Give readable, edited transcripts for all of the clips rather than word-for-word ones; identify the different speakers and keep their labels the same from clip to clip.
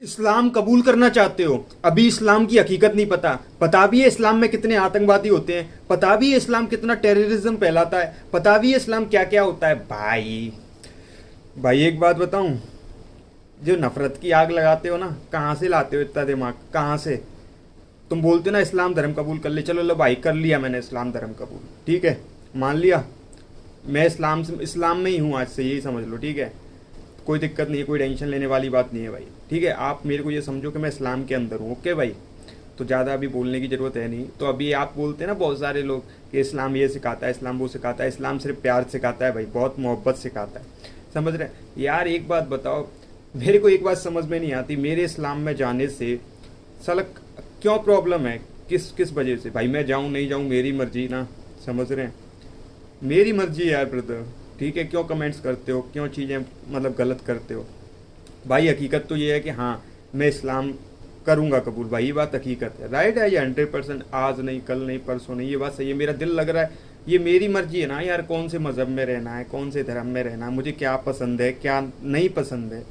Speaker 1: इस्लाम कबूल करना चाहते हो, अभी इस्लाम की हकीकत नहीं पता। पता भी है इस्लाम में कितने आतंकवादी होते हैं, पता भी है इस्लाम कितना टेररिज्म फैलाता है, पता भी है इस्लाम क्या क्या होता है। भाई भाई एक बात बताऊं, जो नफरत की आग लगाते हो ना, कहाँ से लाते हो इतना दिमाग, कहाँ से? तुम बोलते हो ना इस्लाम धर्म कबूल कर ले, चलो लो भाई कर लिया मैंने इस्लाम धर्म कबूल, ठीक है, मान लिया। मैं इस्लाम में ही हूँ आज से, यही समझ लो, ठीक है। कोई दिक्कत नहीं है, कोई टेंशन लेने वाली बात नहीं है भाई, ठीक है। आप मेरे को ये समझो कि मैं इस्लाम के अंदर हूँ, ओके भाई। तो ज़्यादा अभी बोलने की ज़रूरत है नहीं। तो अभी आप बोलते हैं ना बहुत सारे लोग कि इस्लाम ये सिखाता है, इस्लाम वो सिखाता है। इस्लाम सिर्फ प्यार सिखाता है भाई, बहुत मोहब्बत सिखाता है, समझ रहे हैं यार। एक बात बताओ, मेरे को एक बात समझ में नहीं आती, मेरे इस्लाम में जाने से सलक क्यों प्रॉब्लम है, किस किस वजह से? भाई मैं जाऊँ नहीं जाऊँ मेरी मर्जी ना, समझ रहे हैं, मेरी मर्जी है यार ब्रदर, ठीक है। क्यों कमेंट्स करते हो, क्यों चीज़ें मतलब गलत करते हो? भाई हकीकत तो ये है कि हाँ, मैं इस्लाम करूँगा कबूल, भाई ये बात हकीकत है, राइट है ये 100%। आज नहीं, कल नहीं, परसों नहीं, ये बात सही है। मेरा दिल लग रहा है, ये मेरी मर्जी है ना यार, कौन से मज़हब में रहना है, कौन से धर्म में रहना है, मुझे क्या पसंद है क्या नहीं पसंद है,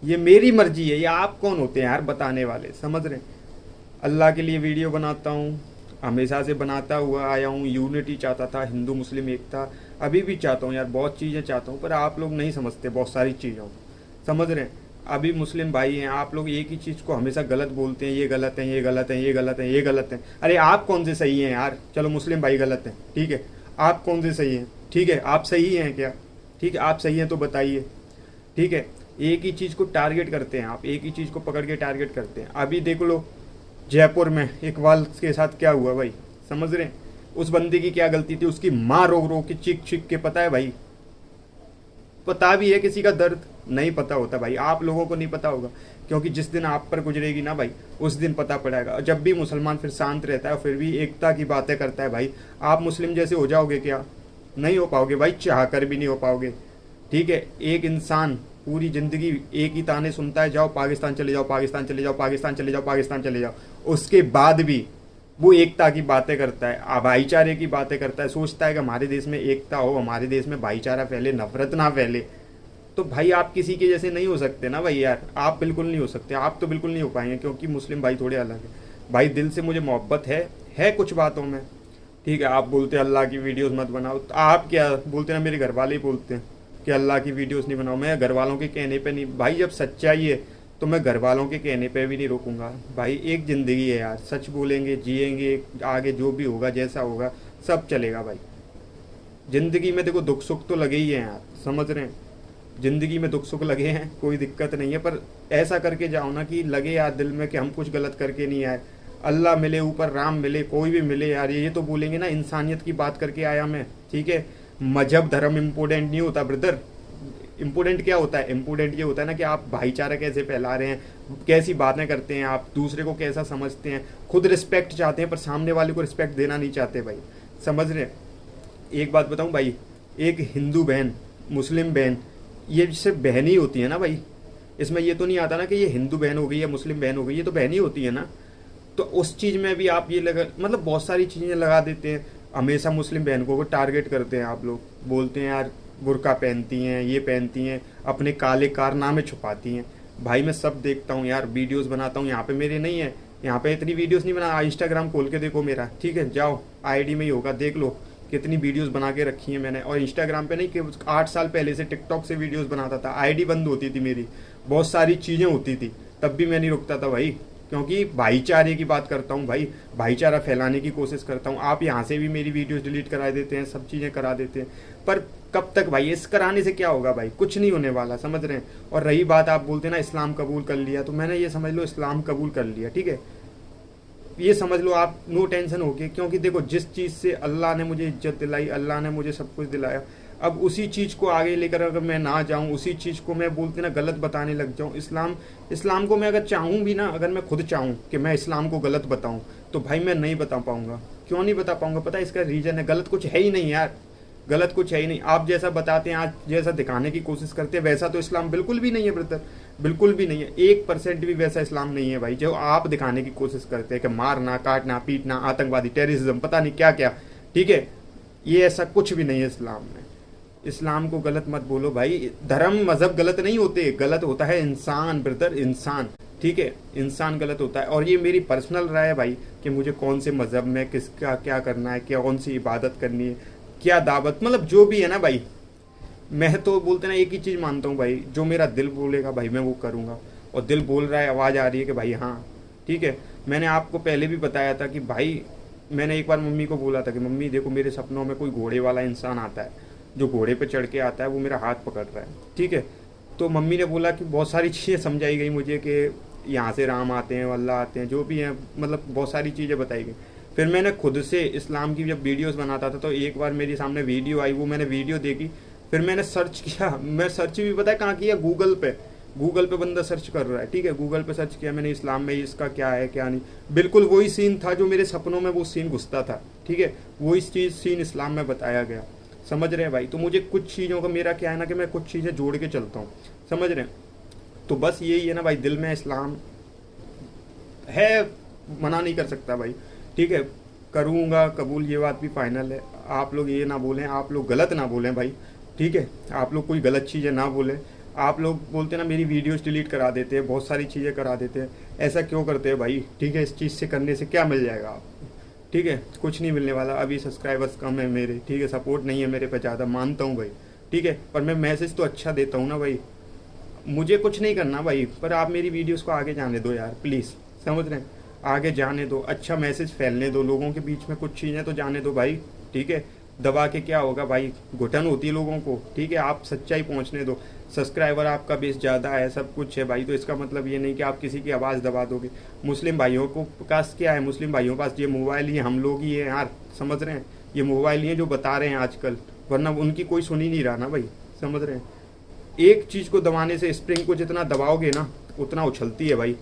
Speaker 1: ये मेरी मर्जी है। ये आप कौन होते हैं यार बताने वाले, समझ रहे हैं। अल्लाह के लिए वीडियो बनाता हूँ, हमेशा से बनाता हुआ आया हूँ। यूनिटी चाहता था, हिंदू मुस्लिम एकता, अभी भी चाहता हूँ यार, बहुत चीज़ें चाहता हूँ, पर आप लोग नहीं समझते बहुत सारी चीज़ों को, समझ रहे हैं। अभी मुस्लिम भाई हैं, आप लोग एक ही चीज़ को हमेशा गलत बोलते हैं, ये गलत है, ये गलत है, ये गलत है, ये गलत है। अरे आप कौन से सही हैं यार? चलो मुस्लिम भाई गलत हैं, ठीक है, आप कौन से सही हैं? ठीक है, आप सही हैं क्या? ठीक है, आप सही हैं तो बताइए, ठीक है। एक ही चीज़ को टारगेट करते हैं आप, एक ही चीज़ को पकड़ के टारगेट करते हैं। अभी देख लो जयपुर में इकबाल के साथ क्या हुआ भाई, समझ रहे हैं। उस बंदे की क्या गलती थी? उसकी माँ रो रो के चीख चीख के, पता है भाई, पता भी है किसी का दर्द नहीं पता होता भाई, आप लोगों को नहीं पता होगा, क्योंकि जिस दिन आप पर गुजरेगी ना भाई, उस दिन पता पड़ेगा। और जब भी मुसलमान फिर शांत रहता है, फिर भी एकता की बातें करता है भाई, आप मुस्लिम जैसे हो जाओगे क्या? नहीं हो पाओगे भाई, चाह कर भी नहीं हो पाओगे, ठीक है। एक इंसान पूरी जिंदगी एक ही ताने सुनता है, जाओ पाकिस्तान चले जाओ, पाकिस्तान चले जाओ, पाकिस्तान चले जाओ, पाकिस्तान चले जाओ, उसके बाद भी वो एकता की बातें करता है, भाईचारे की बातें करता है, सोचता है कि हमारे देश में एकता हो, हमारे देश में भाईचारा फैले, नफरत ना फैले। तो भाई आप किसी के जैसे नहीं हो सकते ना भाई यार, आप बिल्कुल नहीं हो सकते, आप तो बिल्कुल नहीं हो पाएंगे, क्योंकि मुस्लिम भाई थोड़े अलग है भाई। दिल से मुझे मोहब्बत है कुछ बातों में, ठीक है। आप बोलते हैं अल्लाह की वीडियोस मत बनाओ, तो आप क्या बोलते हैं ना, मेरे घर वाले ही बोलते हैं कि अल्लाह की वीडियोस नहीं बनाओ। मैं घर वालों के कहने पे नहीं भाई, जब सच्चाई है तो मैं घर वालों के कहने पे भी नहीं रोकूंगा भाई। एक ज़िंदगी है यार, सच बोलेंगे, जिएंगे, आगे जो भी होगा जैसा होगा सब चलेगा भाई। ज़िंदगी में देखो दुख सुख तो लगे ही हैं यार, समझ रहे हैं, ज़िंदगी में दुख सुख लगे हैं, कोई दिक्कत नहीं है, पर ऐसा करके जाओ ना कि लगे यार दिल में कि हम कुछ गलत करके नहीं आए। अल्लाह मिले, ऊपर राम मिले, कोई भी मिले यार, ये तो बोलेंगे ना इंसानियत की बात करके आया मैं, ठीक है। मजहब धर्म इम्पोर्टेंट नहीं होता ब्रदर। इम्पोर्टेंट क्या होता है? इम्पोर्टेंट ये होता है ना कि आप भाईचारा कैसे फैला रहे हैं, कैसी बातें करते हैं, आप दूसरे को कैसा समझते हैं। खुद रिस्पेक्ट चाहते हैं पर सामने वाले को रिस्पेक्ट देना नहीं चाहते भाई, समझ रहे हैं। एक बात बताऊं भाई, एक हिंदू बहन, मुस्लिम बहन, ये सिर्फ बहन ही होती है ना भाई। इसमें ये तो नहीं आता ना कि ये हिंदू बहन हो गई या मुस्लिम बहन हो गई, ये तो बहन ही होती है ना। तो उस चीज़ में भी आप ये लगा, मतलब बहुत सारी चीज़ें लगा देते हैं। हमेशा मुस्लिम बहनों को टारगेट करते हैं आप लोग, बोलते हैं यार बुर्का पहनती हैं, ये पहनती हैं, अपने काले कारनामे छुपाती हैं। भाई मैं सब देखता हूँ यार, वीडियोस बनाता हूँ, यहाँ पे मेरे नहीं है, यहाँ पे इतनी वीडियोस नहीं बना। इंस्टाग्राम खोल के देखो मेरा, ठीक है, जाओ आईडी में ही होगा, देख लो कितनी वीडियोस बना के रखी हैं मैंने। और इंस्टाग्राम पे नहीं कि 8 साल पहले से टिकटॉक से वीडियोस बनाता था, आईडी बंद होती थी मेरी, बहुत सारी चीज़ें होती थी, तब भी मैं नहीं रुकता था भाई, क्योंकि भाईचारे की बात करता हूँ भाई, भाईचारा फैलाने की कोशिश करता हूँ। आप यहाँ से भी मेरी वीडियोस डिलीट करा देते हैं, सब चीज़ें करा देते हैं, पर कब तक भाई? इस कराने से क्या होगा भाई? कुछ नहीं होने वाला, समझ रहे हैं। और रही बात, आप बोलते हैं ना इस्लाम कबूल कर लिया, तो मैंने ये समझ लो इस्लाम कबूल कर लिया, ठीक है, ये समझ लो आप, नो टेंशन होके। क्योंकि देखो जिस चीज़ से अल्लाह ने मुझे इज्जत दिलाई, अल्लाह ने मुझे सब कुछ दिलाया, अब उसी चीज़ को आगे लेकर अगर मैं ना जाऊं, उसी चीज़ को मैं बोलते ना गलत बताने लग जाऊं, इस्लाम को मैं अगर चाहूं भी ना, अगर मैं खुद चाहूं कि मैं इस्लाम को गलत बताऊं, तो भाई मैं नहीं बता पाऊंगा। क्यों नहीं बता पाऊंगा? पता है इसका रीज़न है, गलत कुछ है ही नहीं यार, गलत कुछ है ही नहीं। आप जैसा बताते हैं, आज जैसा दिखाने की कोशिश करते हैं, वैसा तो इस्लाम बिल्कुल भी नहीं है ब्रदर, बिल्कुल भी नहीं है। 1% भी वैसा इस्लाम नहीं है भाई जो आप दिखाने की कोशिश करते हैं कि मारना, काटना, पीटना, आतंकवादी, टेररिज्म, पता नहीं क्या क्या, ठीक है, ये ऐसा कुछ भी नहीं है इस्लाम में। इस्लाम को गलत मत बोलो भाई, धर्म मजहब गलत नहीं होते, गलत होता है इंसान ब्रदर, इंसान। ठीक है, इंसान गलत होता है। और ये मेरी पर्सनल राय है भाई कि मुझे कौन से मज़हब में किसका क्या करना है, क्या कौन सी इबादत करनी है, क्या दावत, मतलब जो भी है ना भाई, मैं तो बोलते ना एक ही चीज़ मानता हूँ भाई, जो मेरा दिल बोलेगा भाई मैं वो करूँगा। और दिल बोल रहा है, आवाज़ आ रही है कि भाई हाँ ठीक है। मैंने आपको पहले भी बताया था कि भाई, मैंने एक बार मम्मी को बोला था कि मम्मी देखो मेरे सपनों में कोई घोड़े वाला इंसान आता है, जो घोड़े पे चढ़ के आता है, वो मेरा हाथ पकड़ रहा है, ठीक है। तो मम्मी ने बोला कि बहुत सारी चीज़ें समझाई गई मुझे कि यहाँ से राम आते हैं, अल्लाह आते हैं, जो भी हैं, मतलब बहुत सारी चीज़ें बताई गई। फिर मैंने खुद से इस्लाम की जब वीडियोस बनाता था तो एक बार मेरे सामने वीडियो आई, वो मैंने वीडियो देखी, फिर मैंने सर्च किया। मैं सर्च भी पता है कहाँ किया, गूगल पे बंदा सर्च कर रहा है, ठीक है, गूगल पे सर्च किया मैंने इस्लाम में इसका क्या है क्या नहीं, बिल्कुल वही सीन था जो मेरे सपनों में वो सीन घुसता था, ठीक है, वही चीज़ सीन इस्लाम में बताया गया। समझ रहे हैं भाई। तो मुझे कुछ चीज़ों का मेरा क्या है ना कि मैं कुछ चीज़ें जोड़ के चलता हूँ, समझ रहे हैं। तो बस यही है ना भाई, दिल में इस्लाम है, मना नहीं कर सकता भाई, ठीक है, करूँगा कबूल, ये बात भी फाइनल है। आप लोग ये ना बोलें, आप लोग गलत ना बोलें भाई, ठीक है, आप लोग कोई गलत चीज़ें ना बोलें। आप लोग बोलते हैं ना मेरी वीडियोस डिलीट करा देते हैं, बहुत सारी चीज़ें करा देते हैं, ऐसा क्यों करते हैं भाई, ठीक है। इस चीज़ से करने से क्या मिल जाएगा आप, ठीक है, कुछ नहीं मिलने वाला। अभी सब्सक्राइबर्स कम है मेरे, ठीक है, सपोर्ट नहीं है मेरे पे ज़्यादा, मानता हूँ भाई, ठीक है, पर मैं मैसेज तो अच्छा देता हूँ ना भाई, मुझे कुछ नहीं करना भाई, पर आप मेरी वीडियोस को आगे जाने दो यार प्लीज़, समझ रहे हैं, आगे जाने दो, अच्छा मैसेज फैलने दो, लोगों के बीच में कुछ चीज़ें तो जाने दो भाई, ठीक है। दबा के क्या होगा भाई, घुटन होती है लोगों को, ठीक है, आप सच्चाई पहुंचने दो। सब्सक्राइबर आपका बेस ज़्यादा है, सब कुछ है भाई, तो इसका मतलब ये नहीं कि आप किसी की आवाज़ दबा दोगे। मुस्लिम भाइयों को पास क्या है, मुस्लिम भाइयों के पास ये मोबाइल ही, हम लोग ही है यार, समझ रहे हैं, ये मोबाइल ही है जो बता रहे हैं आजकल, वरना उनकी कोई सुन ही नहीं रहा ना भाई, समझ रहे हैं। एक चीज़ को दबाने से, स्प्रिंग को जितना दबाओगे ना उतना उछलती है भाई,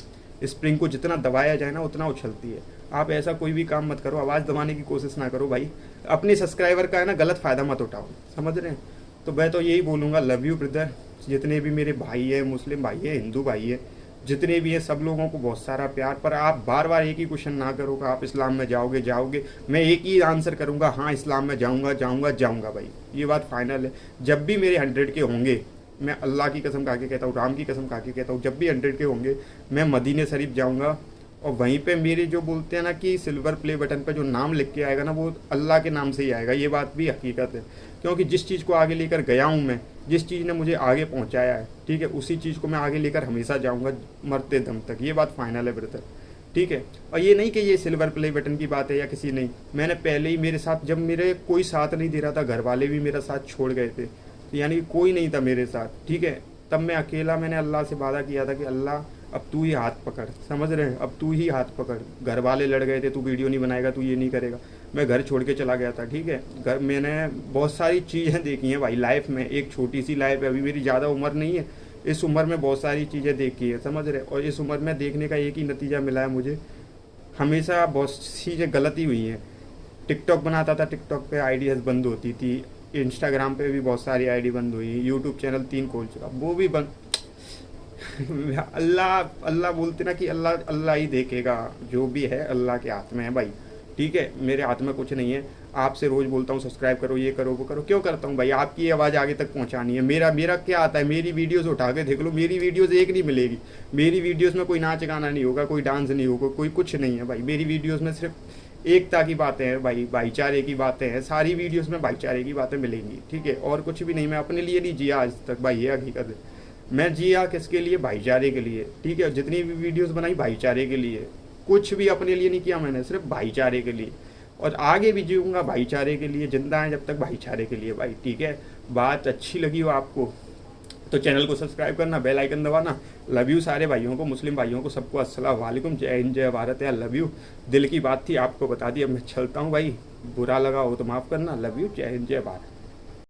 Speaker 1: स्प्रिंग को जितना दबाया जाए ना उतना उछलती है। आप ऐसा कोई भी काम मत करो, आवाज़ दबाने की कोशिश ना करो भाई, अपने सब्सक्राइबर का है ना गलत फ़ायदा मत उठाओ, समझ रहे हैं। तो मैं तो यही बोलूँगा, लव यू ब्रदर, जितने भी मेरे भाई है, मुस्लिम भाई है, हिंदू भाई है, जितने भी हैं, सब लोगों को बहुत सारा प्यार। पर आप बार बार एक ही क्वेश्चन ना करो कि आप इस्लाम में जाओगे, मैं एक ही आंसर करूँगा, हाँ इस्लाम में जाऊँगा भाई, ये बात फाइनल है। जब भी मेरे 100 के होंगे, मैं अल्लाह की कसम खा के कहता हूँ, राम की कसम खा के कहता हूँ, जब भी 100 के होंगे मैं मदीने शरीफ जाऊँगा, और वहीं पे मेरे जो बोलते हैं ना कि सिल्वर प्ले बटन पे जो नाम लिख के आएगा ना, वो अल्लाह के नाम से ही आएगा, ये बात भी हकीकत है। क्योंकि जिस चीज़ को आगे लेकर गया हूँ मैं, जिस चीज़ ने मुझे आगे पहुँचाया है, ठीक है, उसी चीज़ को मैं आगे लेकर हमेशा जाऊँगा, मरते दम तक, ये बात फाइनल है ब्रदर, ठीक है। और ये नहीं कि ये सिल्वर प्ले बटन की बात है या किसी नहीं, मैंने पहले ही मेरे साथ, जब मेरे कोई साथ नहीं दे रहा था, घर वाले भी मेरा साथ छोड़ गए थे, यानी कि कोई नहीं था मेरे साथ, ठीक है, तब मैं अकेला, मैंने अल्लाह से वादा किया था कि अल्लाह अब तू ही हाथ पकड़, समझ रहे हैं, अब तू ही हाथ पकड़। घर वाले लड़ गए थे, तू वीडियो नहीं बनाएगा, तू ये नहीं करेगा, मैं घर छोड़ के चला गया था, ठीक है। घर मैंने बहुत सारी चीज़ें देखी हैं भाई लाइफ में, एक छोटी सी लाइफ है, अभी मेरी ज़्यादा उम्र नहीं है, इस उम्र में बहुत सारी चीज़ें देखी है, समझ रहे। और इस उम्र में देखने का एक ही नतीजा मिला है मुझे, हमेशा बहुत चीज़ें गलत ही हुई हैं। टिकटॉक बनाता था, टिकटॉक पे आईडीज़ बंद होती थी, इंस्टाग्राम पे भी बहुत सारी आईडी बंद हुई, यूट्यूब चैनल 3 खोल चुका, वो भी बंद। अल्लाह अल्लाह बोलते ना कि अल्लाह अल्लाह ही देखेगा, जो भी है अल्लाह के हाथ में है भाई, ठीक है, मेरे हाथ में कुछ नहीं है। आपसे रोज़ बोलता हूँ सब्सक्राइब करो, ये करो, वो करो, क्यों करता हूँ भाई, आपकी आवाज़ आगे तक पहुँचानी है। मेरा क्या आता है, मेरी वीडियोस उठा के देख लो, मेरी वीडियोस एक नहीं मिलेगी, मेरी वीडियोस में कोई नाच गाना नहीं होगा, कोई डांस नहीं होगा, कोई कुछ नहीं है भाई, मेरी वीडियोस में सिर्फ एकता की बातें हैं भाई, भाईचारे की बातें हैं, सारी वीडियोस में भाईचारे की बातें मिलेंगी, ठीक है, और कुछ भी नहीं। मैं अपने लिए नहीं जिया आज तक भाई, ये हकीकत है, मैं जिया किसके लिए, भाईचारे के लिए, ठीक है, जितनी भी वीडियोस बनाई भाईचारे के लिए, कुछ भी अपने लिए नहीं किया मैंने, सिर्फ भाईचारे के लिए, और आगे भी जीऊँगा भाईचारे के लिए, जिंदा है जब तक भाईचारे के लिए भाई, ठीक है। बात अच्छी लगी हो आपको तो चैनल को सब्सक्राइब करना, बेल आइकन दबाना। लव यू सारे भाइयों को, मुस्लिम भाइयों को, सबको अस्सलाम वालेकुम, जय हिंद जय भारत, यार लव यू, दिल की बात थी आपको बता दी, अब मैं चलता हूँ भाई, बुरा लगा हो तो माफ़ करना, लव यू, जय हिंद जय भारत।